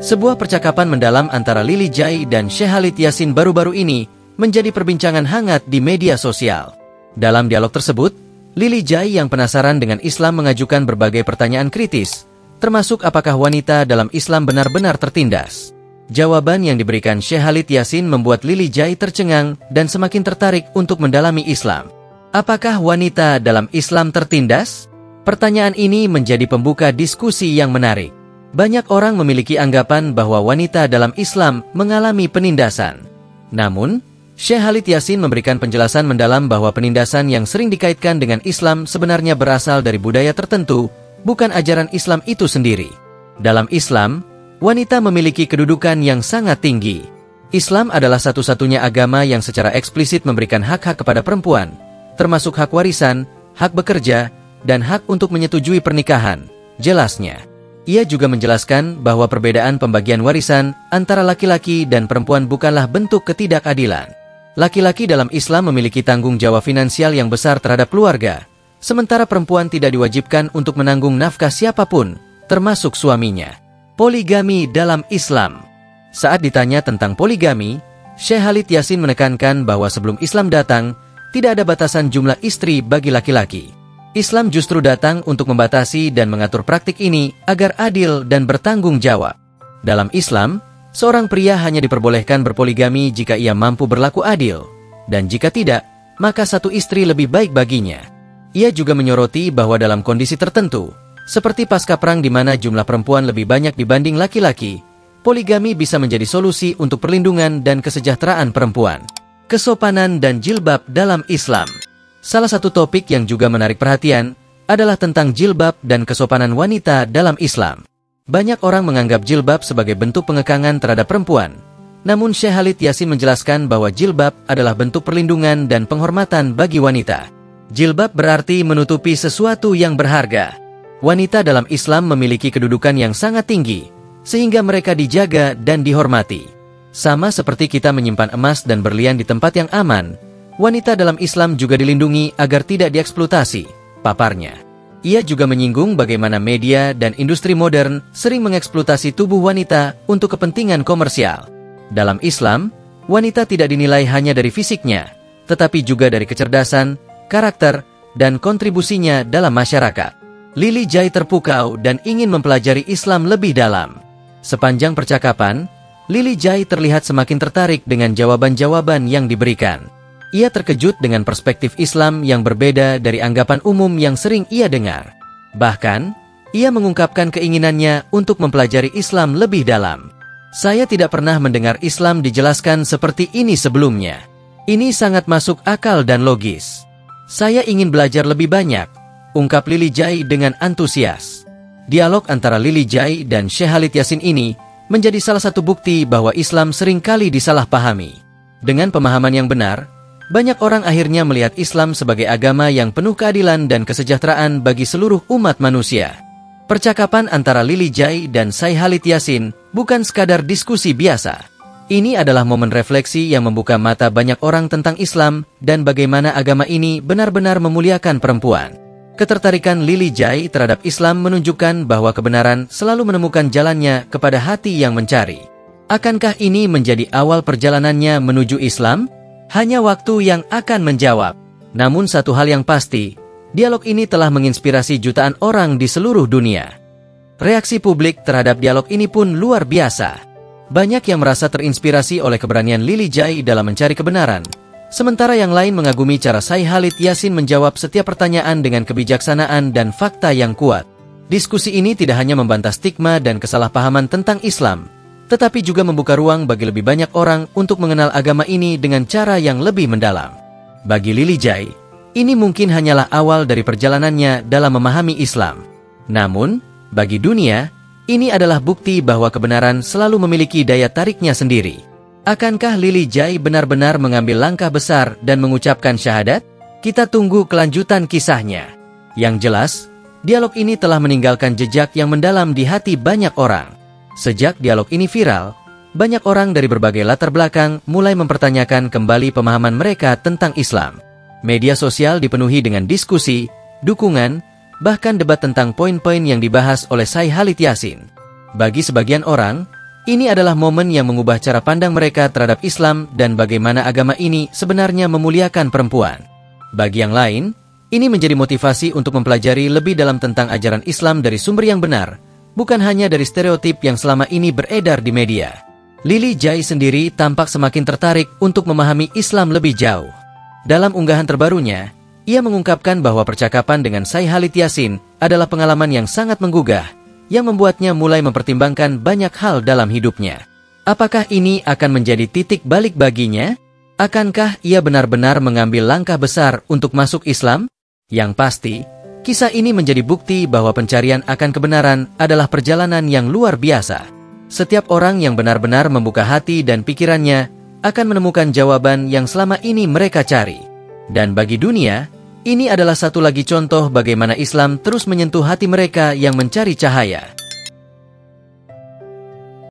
Sebuah percakapan mendalam antara Lily Jai dan Syekh Khalid Yasin baru-baru ini menjadi perbincangan hangat di media sosial. Dalam dialog tersebut, Lily Jai yang penasaran dengan Islam mengajukan berbagai pertanyaan kritis, termasuk apakah wanita dalam Islam benar-benar tertindas. Jawaban yang diberikan Syekh Khalid Yasin membuat Lily Jai tercengang dan semakin tertarik untuk mendalami Islam. Apakah wanita dalam Islam tertindas? Pertanyaan ini menjadi pembuka diskusi yang menarik. Banyak orang memiliki anggapan bahwa wanita dalam Islam mengalami penindasan. Namun, Syekh Khalid Yasin memberikan penjelasan mendalam bahwa penindasan yang sering dikaitkan dengan Islam sebenarnya berasal dari budaya tertentu, bukan ajaran Islam itu sendiri. Dalam Islam, wanita memiliki kedudukan yang sangat tinggi. Islam adalah satu-satunya agama yang secara eksplisit memberikan hak-hak kepada perempuan, termasuk hak warisan, hak bekerja, dan hak untuk menyetujui pernikahan. Jelasnya, ia juga menjelaskan bahwa perbedaan pembagian warisan antara laki-laki dan perempuan bukanlah bentuk ketidakadilan. Laki-laki dalam Islam memiliki tanggung jawab finansial yang besar terhadap keluarga, sementara perempuan tidak diwajibkan untuk menanggung nafkah siapapun, termasuk suaminya. Poligami dalam Islam. Saat ditanya tentang poligami, Syekh Khalid Yasin menekankan bahwa sebelum Islam datang, tidak ada batasan jumlah istri bagi laki-laki. Islam justru datang untuk membatasi dan mengatur praktik ini agar adil dan bertanggung jawab. Dalam Islam, seorang pria hanya diperbolehkan berpoligami jika ia mampu berlaku adil, dan jika tidak, maka satu istri lebih baik baginya. Ia juga menyoroti bahwa dalam kondisi tertentu, seperti pasca perang di mana jumlah perempuan lebih banyak dibanding laki-laki, poligami bisa menjadi solusi untuk perlindungan dan kesejahteraan perempuan. Kesopanan dan jilbab dalam Islam. Salah satu topik yang juga menarik perhatian adalah tentang jilbab dan kesopanan wanita dalam Islam. Banyak orang menganggap jilbab sebagai bentuk pengekangan terhadap perempuan. Namun Syekh Khalid Yasin menjelaskan bahwa jilbab adalah bentuk perlindungan dan penghormatan bagi wanita. Jilbab berarti menutupi sesuatu yang berharga. Wanita dalam Islam memiliki kedudukan yang sangat tinggi, sehingga mereka dijaga dan dihormati. Sama seperti kita menyimpan emas dan berlian di tempat yang aman, wanita dalam Islam juga dilindungi agar tidak dieksploitasi, paparnya. Ia juga menyinggung bagaimana media dan industri modern sering mengeksploitasi tubuh wanita untuk kepentingan komersial. Dalam Islam, wanita tidak dinilai hanya dari fisiknya, tetapi juga dari kecerdasan, karakter, dan kontribusinya dalam masyarakat. Lily Jai terpukau dan ingin mempelajari Islam lebih dalam. Sepanjang percakapan, Lily Jai terlihat semakin tertarik dengan jawaban-jawaban yang diberikan. Ia terkejut dengan perspektif Islam yang berbeda dari anggapan umum yang sering ia dengar. Bahkan, ia mengungkapkan keinginannya untuk mempelajari Islam lebih dalam. Saya tidak pernah mendengar Islam dijelaskan seperti ini sebelumnya. Ini sangat masuk akal dan logis. Saya ingin belajar lebih banyak, ungkap Lily Jai dengan antusias. Dialog antara Lily Jai dan Syekh Khalid Yasin ini menjadi salah satu bukti bahwa Islam seringkali disalahpahami. Dengan pemahaman yang benar, banyak orang akhirnya melihat Islam sebagai agama yang penuh keadilan dan kesejahteraan bagi seluruh umat manusia. Percakapan antara Lily Jai dan Syekh Khalid Yasin bukan sekadar diskusi biasa. Ini adalah momen refleksi yang membuka mata banyak orang tentang Islam dan bagaimana agama ini benar-benar memuliakan perempuan. Ketertarikan Lily Jai terhadap Islam menunjukkan bahwa kebenaran selalu menemukan jalannya kepada hati yang mencari. Akankah ini menjadi awal perjalanannya menuju Islam? Hanya waktu yang akan menjawab. Namun satu hal yang pasti, dialog ini telah menginspirasi jutaan orang di seluruh dunia. Reaksi publik terhadap dialog ini pun luar biasa. Banyak yang merasa terinspirasi oleh keberanian Lily Jai dalam mencari kebenaran, sementara yang lain mengagumi cara Syekh Khalid Yasin menjawab setiap pertanyaan dengan kebijaksanaan dan fakta yang kuat. Diskusi ini tidak hanya membantah stigma dan kesalahpahaman tentang Islam, tetapi juga membuka ruang bagi lebih banyak orang untuk mengenal agama ini dengan cara yang lebih mendalam. Bagi Lily Jai, ini mungkin hanyalah awal dari perjalanannya dalam memahami Islam. Namun, bagi dunia, ini adalah bukti bahwa kebenaran selalu memiliki daya tariknya sendiri. Akankah Lily Jai benar-benar mengambil langkah besar dan mengucapkan syahadat? Kita tunggu kelanjutan kisahnya. Yang jelas, dialog ini telah meninggalkan jejak yang mendalam di hati banyak orang. Sejak dialog ini viral, banyak orang dari berbagai latar belakang mulai mempertanyakan kembali pemahaman mereka tentang Islam. Media sosial dipenuhi dengan diskusi, dukungan, bahkan debat tentang poin-poin yang dibahas oleh Syekh Khalid Yasin. Bagi sebagian orang, ini adalah momen yang mengubah cara pandang mereka terhadap Islam dan bagaimana agama ini sebenarnya memuliakan perempuan. Bagi yang lain, ini menjadi motivasi untuk mempelajari lebih dalam tentang ajaran Islam dari sumber yang benar, bukan hanya dari stereotip yang selama ini beredar di media. Lily Jai sendiri tampak semakin tertarik untuk memahami Islam lebih jauh. Dalam unggahan terbarunya, ia mengungkapkan bahwa percakapan dengan Syekh Khalid Yasin adalah pengalaman yang sangat menggugah, yang membuatnya mulai mempertimbangkan banyak hal dalam hidupnya. Apakah ini akan menjadi titik balik baginya? Akankah ia benar-benar mengambil langkah besar untuk masuk Islam? Yang pasti, kisah ini menjadi bukti bahwa pencarian akan kebenaran adalah perjalanan yang luar biasa. Setiap orang yang benar-benar membuka hati dan pikirannya akan menemukan jawaban yang selama ini mereka cari. Dan bagi dunia, ini adalah satu lagi contoh bagaimana Islam terus menyentuh hati mereka yang mencari cahaya.